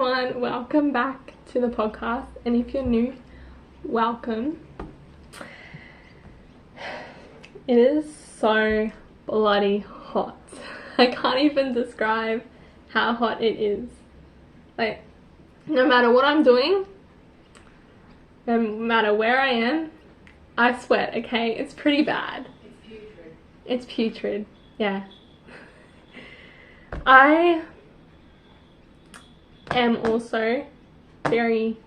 everyone, welcome back to the podcast, and if you're new, welcome. It is so bloody hot. I can't even describe how hot it is. Like, no matter what I'm doing, no matter where I am, I sweat, okay? It's pretty bad. It's putrid. It's putrid, yeah. I am also very,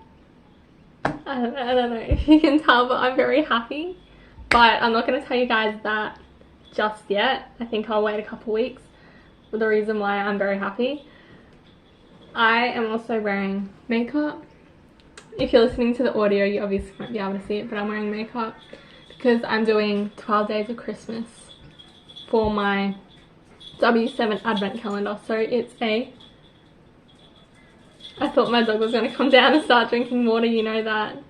I don't know if you can tell, but I'm very happy. But I'm not going to tell you guys that just yet. I think I'll wait a couple weeks for the reason why I'm very happy. I am also wearing makeup. If you're listening to the audio, you obviously won't be able to see it, but I'm wearing makeup because I'm doing 12 days of Christmas for my W7 advent calendar. So it's I thought my dog was going to come down and start drinking water. You know that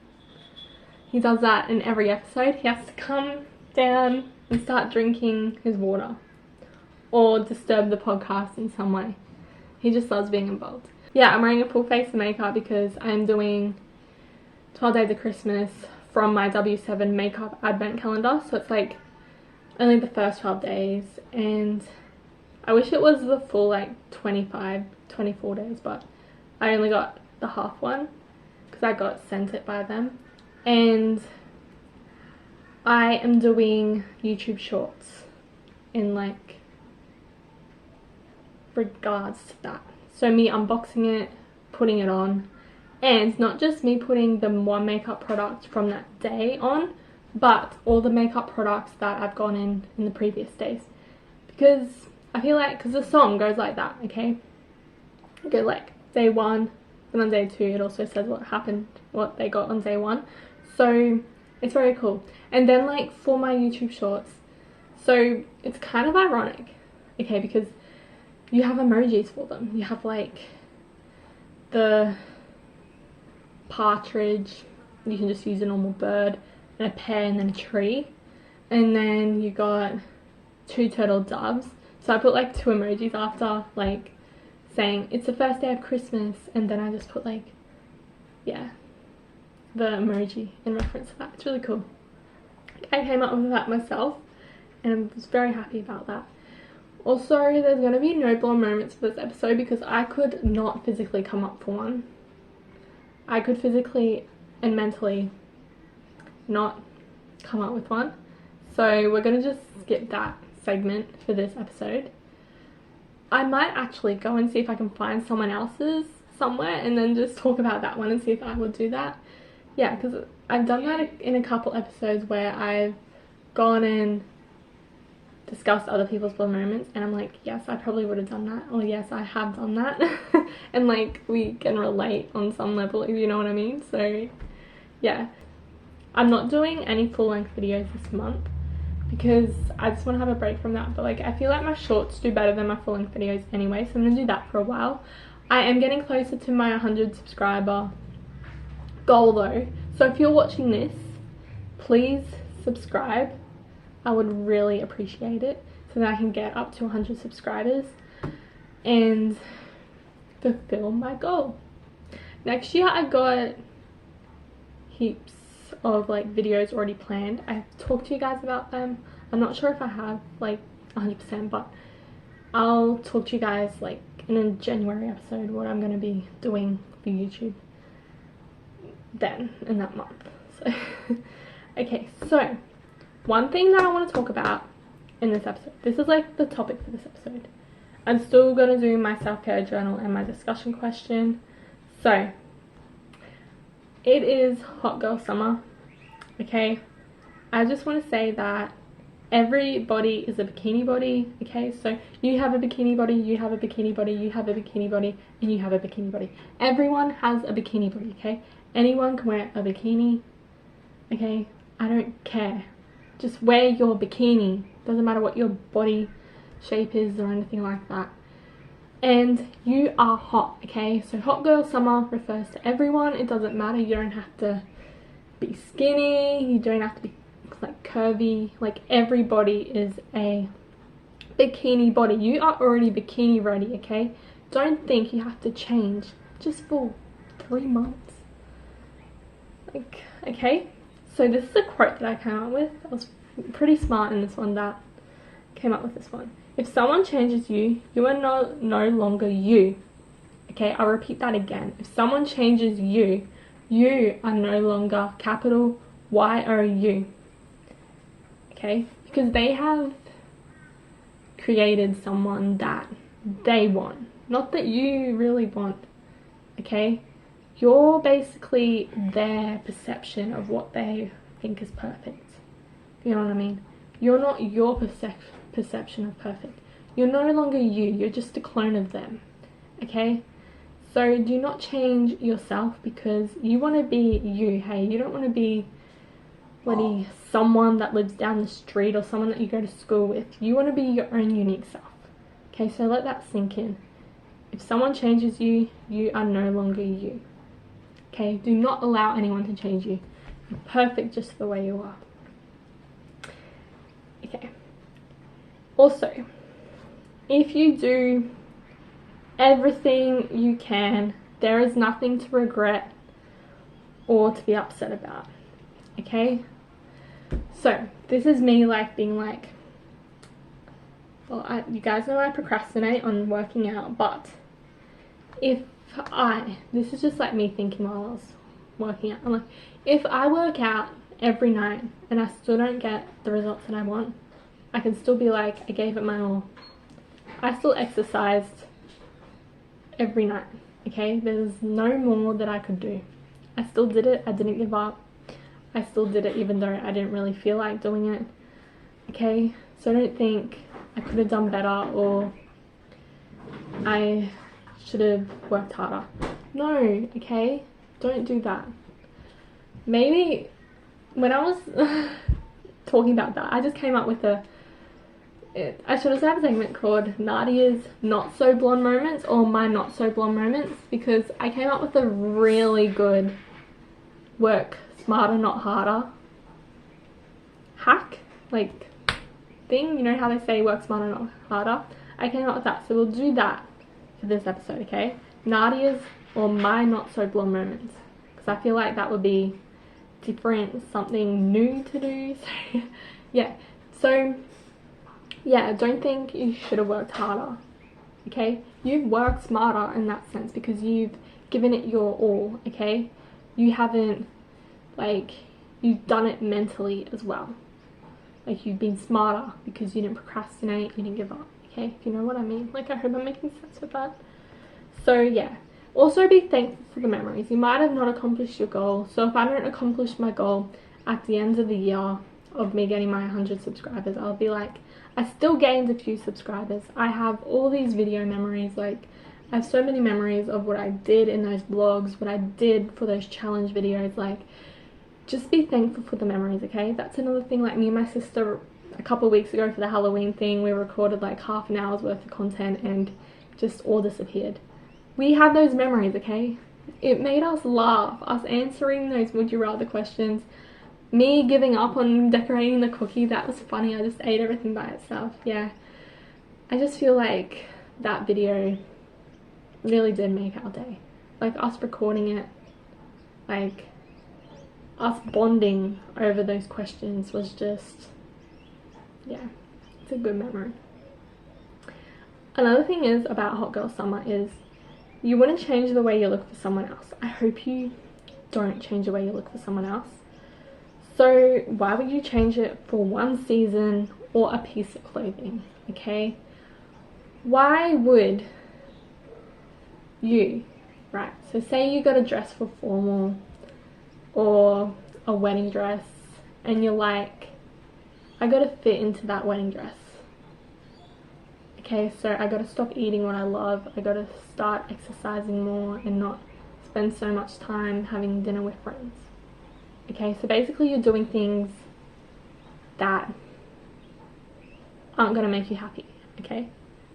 he does that in every episode. He has to come down and start drinking his water or disturb the podcast in some way. He just loves being involved. Yeah, I'm wearing a full face of makeup because I'm doing 12 days of Christmas from my W7 makeup advent calendar. So it's like only the first 12 days, and I wish it was the full like 25, 24 days, but I only got the half one because I got sent it by them. And I am doing YouTube shorts in like regards to that. So me unboxing it, putting it on, and not just me putting the one makeup product from that day on, but all the makeup products that I've gone in the previous days. Because I feel like, because the song goes like that, okay? It goes like day 1, then on day 2 it also says what happened, what they got on day 1. So it's very cool. And then like for my YouTube shorts, so it's kind of ironic, okay, because you have emojis for them. You have like the partridge, you can just use a normal bird, and a pear, and then a tree, and then you got 2 turtle doves. So I put like 2 emojis after, like saying it's the first day of Christmas, and then I just put like, yeah, the emoji in reference to that. It's really cool. I came up with that myself and I was very happy about that. Also, there's going to be no blonde moments for this episode because I could not physically come up for one. I could physically and mentally not come up with one. So we're going to just skip that segment for this episode. I might actually go and see if I can find someone else's somewhere and then just talk about that one and see if I would do that. Yeah, because I've done that in a couple episodes where I've gone and discussed other people's blonde moments, and I'm like, yes, I probably would have done that, or yes, I have done that. And like we can relate on some level, if you know what I mean. So yeah, I'm not doing any full-length videos this month because I just want to have a break from that. But like I feel like my shorts do better than my full-length videos anyway, so I'm gonna do that for a while. I am getting closer to my 100 subscriber goal though, so if you're watching this, please subscribe. I would really appreciate it so that I can get up to 100 subscribers and fulfill my goal. Next year I got heaps of like videos already planned. I've talked to you guys about them. I'm not sure if I have like 100%, but I'll talk to you guys like in a January episode what I'm going to be doing for YouTube then in that month. So okay, so one thing that I want to talk about in this episode, this is like the topic for this episode. I'm still going to do my self-care journal and my discussion question. So it is hot girl summer, okay? I just want to say that everybody is a bikini body, okay? So you have a bikini body, you have a bikini body, you have a bikini body, and you have a bikini body. Everyone has a bikini body, okay? Anyone can wear a bikini, okay? I don't care. Just wear your bikini. Doesn't matter what your body shape is or anything like that. And you are hot, okay? So hot girl summer refers to everyone. It doesn't matter. You don't have to be skinny. You don't have to be like curvy. Like everybody is a bikini body. You are already bikini ready, okay? Don't think you have to change just for 3 months. Like, okay, so this is a quote that I came up with. I was pretty smart in this one that came up with this one. If someone changes you, you are no longer you. Okay, I'll repeat that again. If someone changes you, you are no longer capital Y-O-U. Okay, because they have created someone that they want, not that you really want. Okay, you're basically their perception of what they think is perfect. You know what I mean? You're not your perception of perfect. You're no longer you, you're just a clone of them. Okay, so do not change yourself because you want to be you. Hey, you don't want to be someone that lives down the street or someone that you go to school with. You want to be your own unique self. Okay, so let that sink in. If someone changes you, you are no longer you. Okay, do not allow anyone to change you. You're perfect just the way you are. Okay, also, if you do everything you can, there is nothing to regret or to be upset about. Okay, so this is me like being like, well, you guys know I procrastinate on working out, but this is just like me thinking while I was working out. I'm like, if I work out every night and I still don't get the results that I want, I can still be like, I gave it my all. I still exercised every night. Okay, there's no more that I could do. I still did it. I didn't give up. I still did it even though I didn't really feel like doing it. Okay, so I don't think I could have done better or I should have worked harder. No, okay, don't do that. Maybe when I was talking about that, I just came up with I should have had a segment called Nadia's Not So Blonde Moments or My Not So Blonde Moments, because I came up with a really good work smarter not harder hack, like thing. You know how they say work smarter not harder? I came up with that, so we'll do that for this episode. Okay, Nadia's or My Not So Blonde Moments, because I feel like that would be different, something new to do. So yeah, I don't think you should have worked harder. Okay, you've worked smarter in that sense because you've given it your all. Okay, you haven't, like, you've done it mentally as well. Like, you've been smarter because you didn't procrastinate, you didn't give up. Okay, if you know what I mean. Like, I hope I'm making sense with that. So yeah, also be thankful for the memories. You might have not accomplished your goal. So if I don't accomplish my goal at the end of the year of me getting my 100 subscribers, I'll be like, I still gained a few subscribers. I have all these video memories. Like, I have so many memories of what I did in those vlogs, what I did for those challenge videos. Like, just be thankful for the memories. Okay, that's another thing. Like, me and my sister a couple of weeks ago for the Halloween thing, we recorded like half an hour's worth of content and just all disappeared. We have those memories. Okay, it made us laugh, us answering those would you rather questions, me giving up on decorating the cookie. That was funny. I just ate everything by itself. Yeah, I just feel like that video really did make our day. Like, us recording it, like us bonding over those questions was just, yeah, it's a good memory. Another thing is about Hot Girl Summer is you wouldn't change the way you look for someone else. I hope you don't change the way you look for someone else. So why would you change it for one season or a piece of clothing? Okay, why would you, right, so say you got a dress for formal or a wedding dress and you're like, I gotta fit into that wedding dress. Okay, so I gotta stop eating what I love, I gotta start exercising more and not spend so much time having dinner with friends. Okay, so basically you're doing things that aren't going to make you happy. Okay,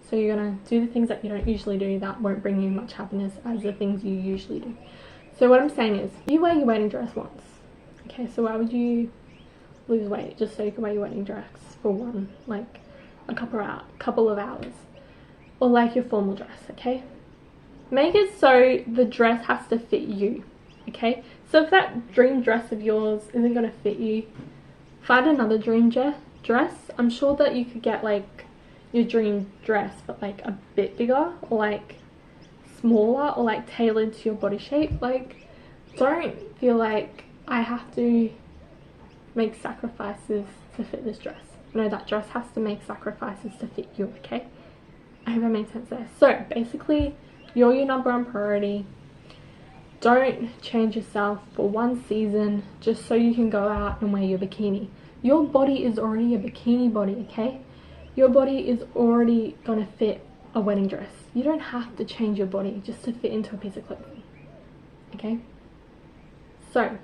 so you're going to do the things that you don't usually do that won't bring you much happiness as the things you usually do. So what I'm saying is, you wear your wedding dress once. Okay, so why would you lose weight just so you can wear your wedding dress for one, like a couple of hours, or like your formal dress? Okay, make it so the dress has to fit you, okay? So if that dream dress of yours isn't going to fit you, find another dream dress. I'm sure that you could get like your dream dress but like a bit bigger, or like smaller, or like tailored to your body shape. Like, don't feel like I have to make sacrifices to fit this dress. No, that dress has to make sacrifices to fit you, okay? I hope that makes sense there. So basically, you're your number one priority. Don't change yourself for one season just so you can go out and wear your bikini. Your body is already a bikini body, okay? Your body is already gonna fit a wedding dress. You don't have to change your body just to fit into a piece of clothing, okay? So,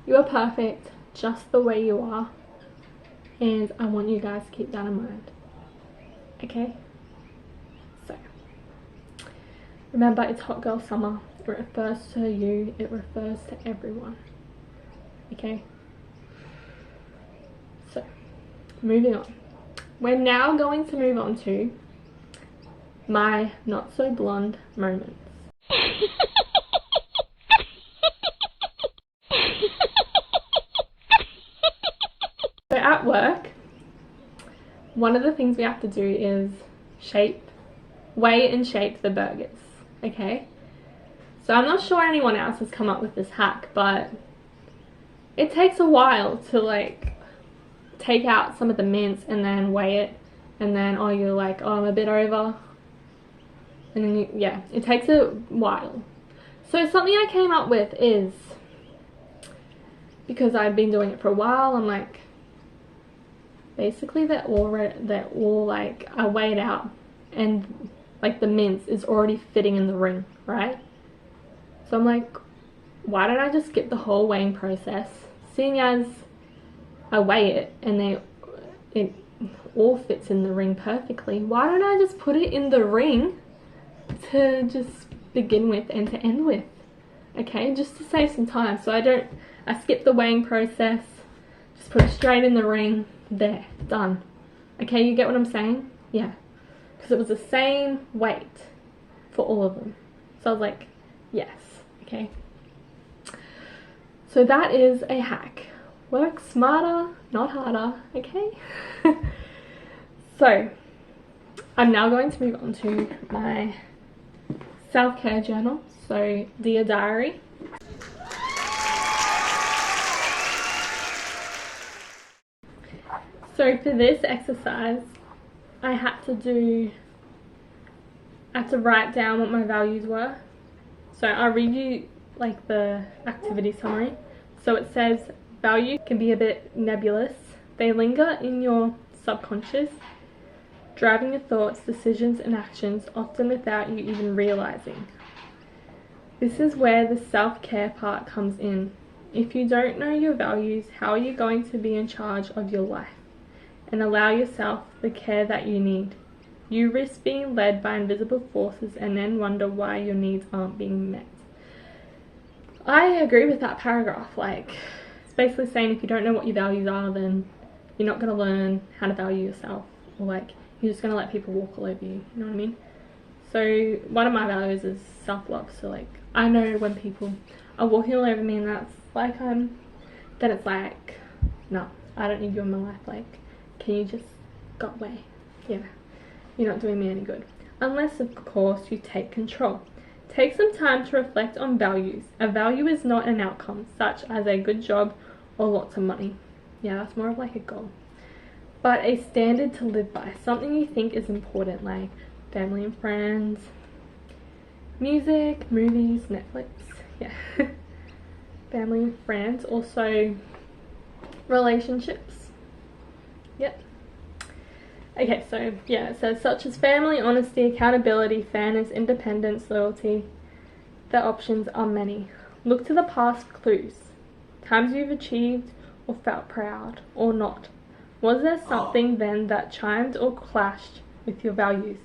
you are perfect just the way you are, and I want you guys to keep that in mind, okay? So, remember, it's hot girl summer. It refers to you, it refers to everyone, okay? So, moving on. We're now going to move on to my not so blonde moments. So at work, one of the things we have to do is weigh and shape the burgers, okay? So I'm not sure anyone else has come up with this hack, but it takes a while to like take out some of the mince and then weigh it, and then you're like, I'm a bit over, and then yeah, it takes a while. So something I came up with is, because I've been doing it for a while, I'm like, basically they're all like are weighed out, and like the mince is already fitting in the ring, right? So I'm like, why don't I just skip the whole weighing process, seeing as I weigh it and it all fits in the ring perfectly? Why don't I just put it in the ring to just begin with and to end with, okay? Just to save some time. So I skip the weighing process, just put it straight in the ring, there, done. Okay, you get what I'm saying? Yeah, because it was the same weight for all of them. So I was like, yes, okay. So that is a hack. Work smarter, not harder, okay? So, I'm now going to move on to my self-care journal. So, Dear Diary. So for this exercise, I had to write down what my values were. So I'll read you like the activity summary. So it says, value can be a bit nebulous. They linger in your subconscious, driving your thoughts, decisions and actions, often without you even realizing. This is where the self-care part comes in. If you don't know your values, how are you going to be in charge of your life and allow yourself the care that you need? You risk being led by invisible forces and then wonder why your needs aren't being met. I agree with that paragraph. Like, it's basically saying if you don't know what your values are, then you're not going to learn how to value yourself, or like you're just going to let people walk all over you, you know what I mean? So one of my values is self-love. So like, I know when people are walking all over me and that's like then it's like, no, I don't need you in my life. Like, can you just go away? Yeah, you're not doing me any good. Unless of course you take control. Take some time to reflect on values. A value is not an outcome, such as a good job or lots of money. Yeah, that's more of like a goal. But a standard to live by, something you think is important, like family and friends, music, movies, Netflix, yeah. Family and friends, also relationships, yep. Okay, so yeah, it says such as family, honesty, accountability, fairness, independence, loyalty. The options are many. Look to the past clues, times you've achieved or felt proud or not. Was there something then that chimed or clashed with your values?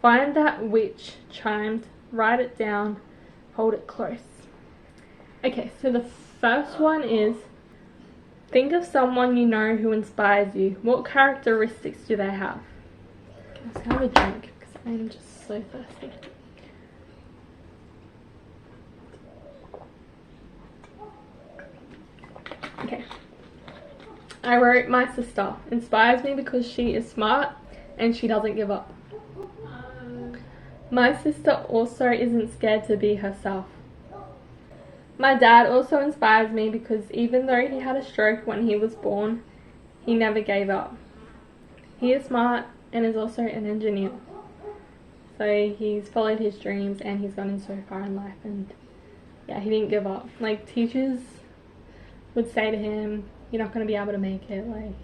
Find that which chimed, write it down, hold it close. Okay, so the first one is, think of someone you know who inspires you. What characteristics do they have? Let's have a drink because I'm just so thirsty. Okay. I wrote, my sister inspires me because she is smart and she doesn't give up. My sister also isn't scared to be herself. My dad also inspires me because even though he had a stroke when he was born, he never gave up. He is smart and is also an engineer. So he's followed his dreams and he's gotten so far in life, and yeah, he didn't give up. Like, teachers would say to him, you're not going to be able to make it, like,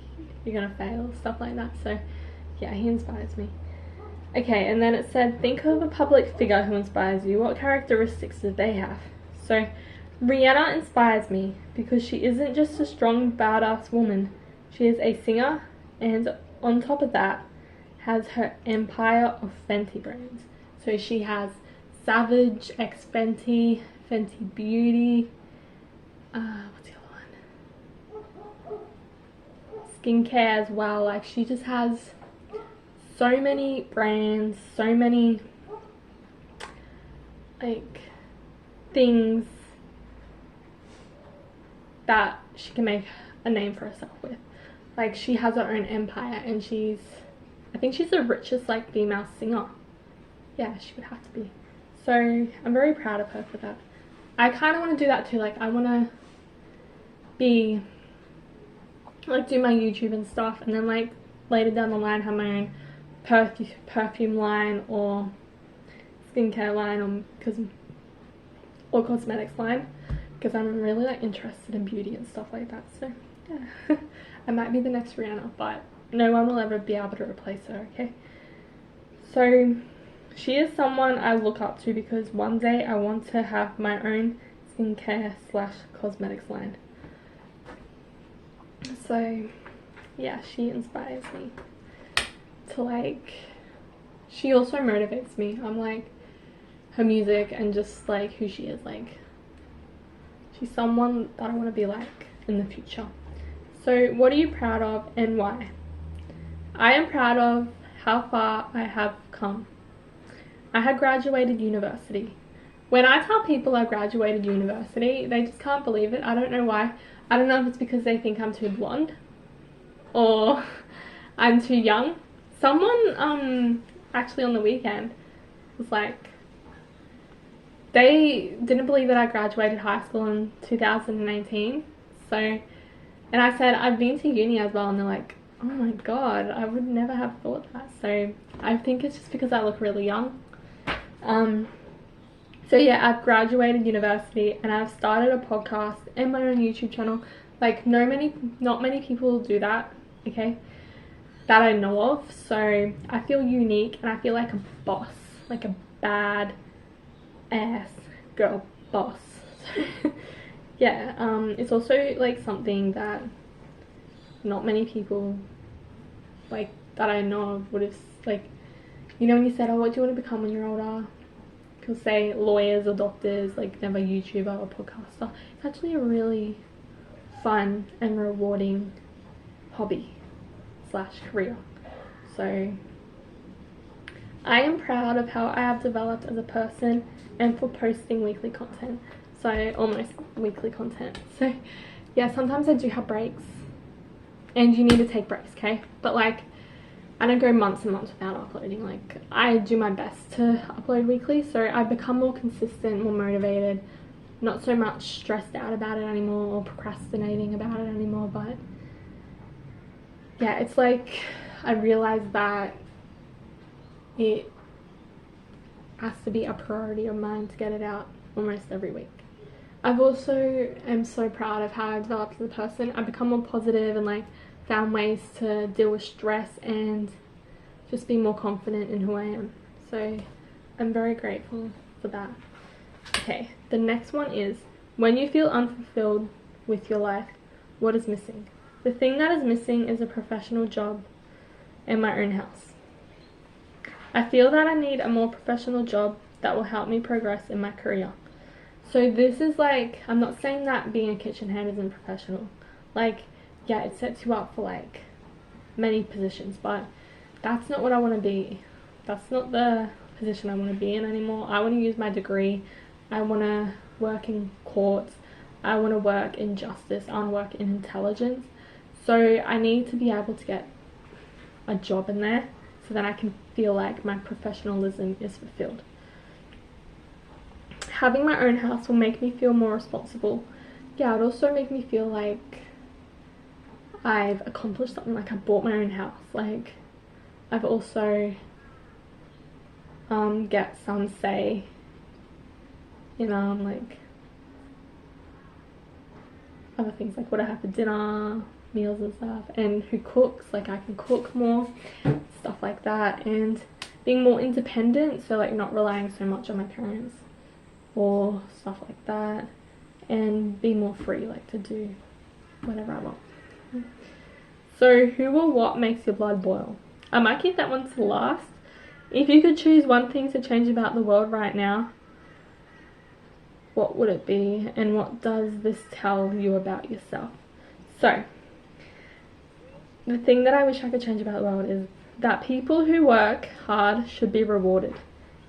you're going to fail, stuff like that. So yeah, he inspires me. Okay, and then it said, think of a public figure who inspires you. What characteristics do they have? So Rihanna inspires me because she isn't just a strong, badass woman. She is a singer, and on top of that, has her empire of Fenty brands. So she has Savage, X Fenty, Fenty Beauty, what's the other one? Skincare as well. Like, she just has so many brands, so many like things that she can make a name for herself with. Like, she has her own empire, and I think she's the richest like female singer. Yeah, she would have to be. So I'm very proud of her for that. I kind of want to do that too. Like, I want to be like, do my YouTube and stuff, and then like later down the line have my own perfume line or skincare line or cosmetics line, because I'm really like interested in beauty and stuff like that. So yeah, I might be the next Rihanna, but no one will ever be able to replace her. Okay, so she is someone I look up to because one day I want to have my own skincare / cosmetics line. So yeah, she inspires me to like, she also motivates me. I'm like, her music and just like who she is, like, she's someone that I want to be like in the future. So what are you proud of and why? I am proud of how far I have come. I had graduated university. When I tell people I graduated university, they just can't believe it. I don't know why. I don't know if it's because they think I'm too blonde or I'm too young. Someone actually on the weekend was like, they didn't believe that I graduated high school in 2018. So, and I said I've been to uni as well, and they're like, oh my god, I would never have thought that. So I think it's just because I look really young. So yeah, I've graduated university and I've started a podcast and my own YouTube channel. Like, not many people do that, okay, that I know of. So I feel unique and I feel like a boss, like a bad ass girl boss. Yeah, it's also like something that not many people like that I know of would have, like, you know, when you said, oh, what do you want to become when you're older? People say lawyers or doctors, like never YouTuber or podcaster. It's actually a really fun and rewarding hobby / career. So I am proud of how I have developed as a person and for posting weekly content. So almost weekly content. So yeah, sometimes I do have breaks and you need to take breaks, okay? But like, I don't go months and months without uploading. Like, I do my best to upload weekly, so I've become more consistent, more motivated, not so much stressed out about it anymore or procrastinating about it anymore. But yeah, it's like I realized that it has to be a priority of mine to get it out almost every week. I've also am so proud of how I developed as a person. I've become more positive and like found ways to deal with stress and just be more confident in who I am. So I'm very grateful for that. Okay, the next one is, when you feel unfulfilled with your life, what is missing? The thing that is missing is a professional job and my own house. I feel that I need a more professional job that will help me progress in my career. So this is like, I'm not saying that being a kitchen hand isn't professional. Like, yeah, it sets you up for like many positions, but that's not what I want to be. that's not the position I want to be in anymore. I want to use my degree. I want to work in courts. I want to work in justice. I want to work in intelligence. So I need to be able to get a job in there so that I can feel like my professionalism is fulfilled. Having my own house will make me feel more responsible. Yeah, it also make me feel like I've accomplished something, like I bought my own house. Like I've also get some say in like other things, like what I have for dinner, meals and stuff, and who cooks. Like I can cook more, stuff like that, and being more independent, so like not relying so much on my parents or stuff like that, and be more free, like to do whatever I want. So who or what makes your blood boil? I might keep that one to last. If you could choose one thing to change about the world right now, what would it be, and what does this tell you about yourself? So the thing that I wish I could change about the world is that people who work hard should be rewarded.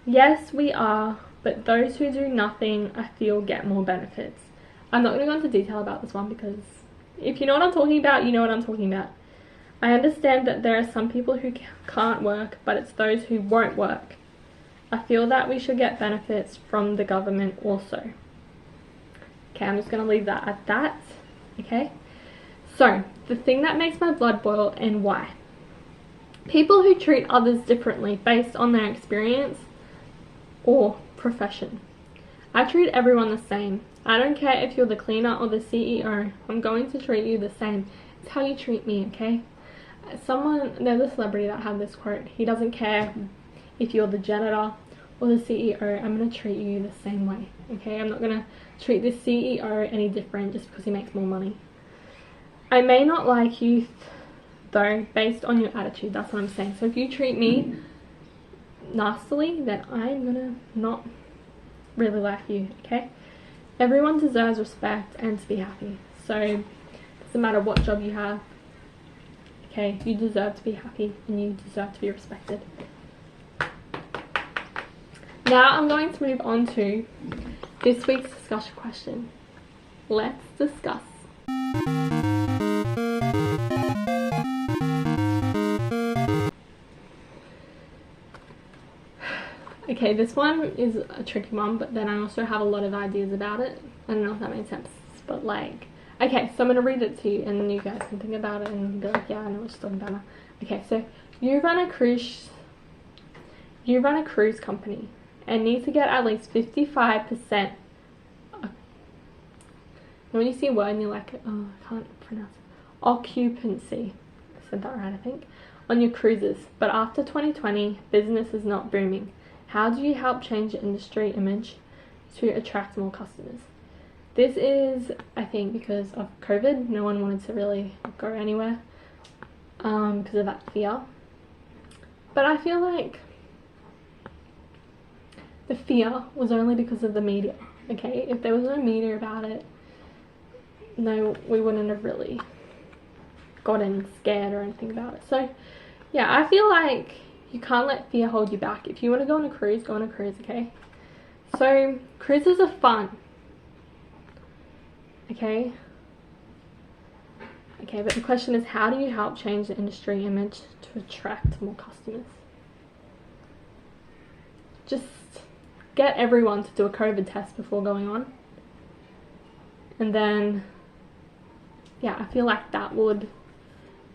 Yes, we are, but those who do nothing, I feel, get more benefits. I'm not going to go into detail about this one because if you know what I'm talking about, you know what I'm talking about. I understand that there are some people who can't work, but it's those who won't work. I feel that we should get benefits from the government also. Okay, I'm just going to leave that at that. Okay, so the thing that makes my blood boil and why. People who treat others differently based on their experience or profession. I treat everyone the same. I don't care if you're the cleaner or the CEO. I'm going to treat you the same. It's how you treat me, okay? There's a celebrity that had this quote. He doesn't care if you're the janitor or the CEO. I'm going to treat you the same way, okay? I'm not going to treat the CEO any different just because he makes more money. I may not like you though based on your attitude. That's what I'm saying. So if you treat me nastily, then I'm going to not really like you, okay? Everyone deserves respect and to be happy. So it doesn't matter what job you have, okay? You deserve to be happy and you deserve to be respected. Now I'm going to move on to this week's discussion question. Let's discuss. Okay, this one is a tricky one, but then I also have a lot of ideas about it. I don't know if that makes sense, but like, okay, so I'm going to read it to you and then you guys can think about it and be like, yeah, I know what you're talking about now. Okay, so you run a cruise company and need to get at least 55%. When you see a word and you're like, oh, I can't pronounce it. Occupancy. I said that right, I think. On your cruises. But after 2020, business is not booming. How do you help change the industry image to attract more customers? This is, I think, because of COVID. No one wanted to really go anywhere because of that fear. But I feel like the fear was only because of the media, okay? If there was no media about it, no, we wouldn't have really gotten scared or anything about it. So, yeah, I feel like you can't let fear hold you back. If you want to go on a cruise, go on a cruise, okay? So, cruises are fun. Okay? Okay, but the question is, how do you help change the industry image to attract more customers? Just get everyone to do a COVID test before going on. And then, yeah, I feel like that would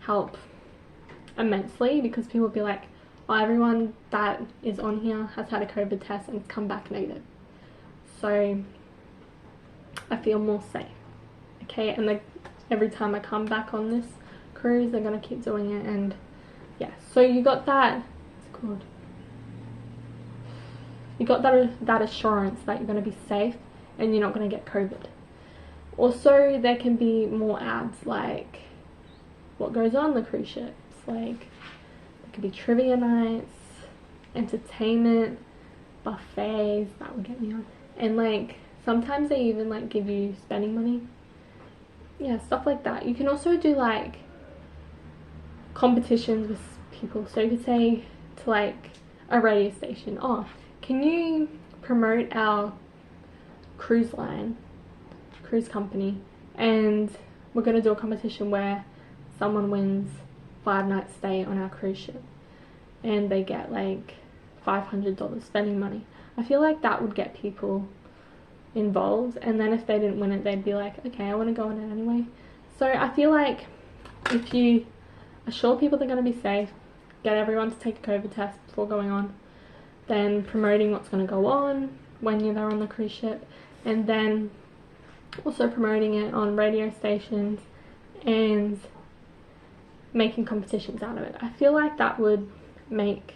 help immensely because people would be like, oh, everyone that is on here has had a COVID test and it's come back negative. So I feel more safe. Okay, and every time I come back on this cruise, they're going to keep doing it. And yeah, so you got that, what's it called? You got that assurance that you're going to be safe and you're not going to get COVID. Also, there can be more ads like what goes on the cruise ships. Like, there could be trivia nights, entertainment, buffets, that would get me on. And like, sometimes they even like give you spending money. Yeah, stuff like that. You can also do like competitions with people. So you could say to like a radio station, oh, can you promote our cruise company, and we're going to do a competition where someone wins 5 nights stay on our cruise ship and they get like $500 spending money. I feel like that would get people involved, and then if they didn't win it, they'd be like, okay, I want to go on it anyway. So I feel like if you assure people they're going to be safe, get everyone to take a COVID test before going on, then promoting what's going to go on when you're there on the cruise ship, and then also promoting it on radio stations and making competitions out of it. I feel like that would make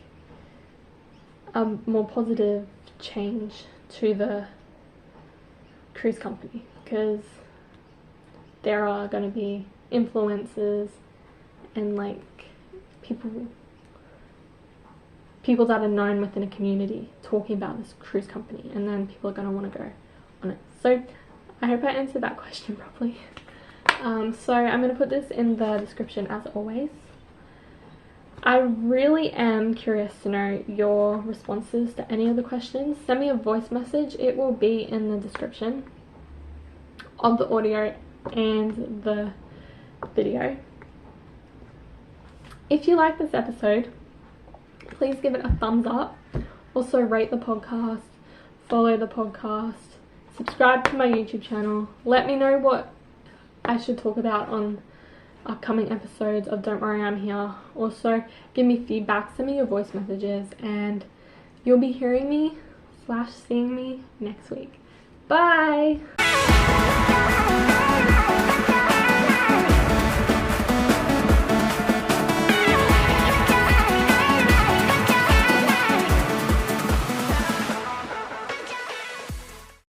a more positive change to the cruise company, because there are going to be influencers and like people that are known within a community talking about this cruise company, and then people are going to want to go on it. So I hope I answered that question properly. So I'm going to put this in the description as always. I really am curious to know your responses to any of the questions. Send me a voice message. It will be in the description of the audio and the video. If you like this episode, please give it a thumbs up. Also rate the podcast, follow the podcast, subscribe to my YouTube channel. Let me know what I should talk about on upcoming episodes of Don't Worry I'm Here. Also give me feedback, send me your voice messages, and you'll be hearing me / seeing me next week. Bye!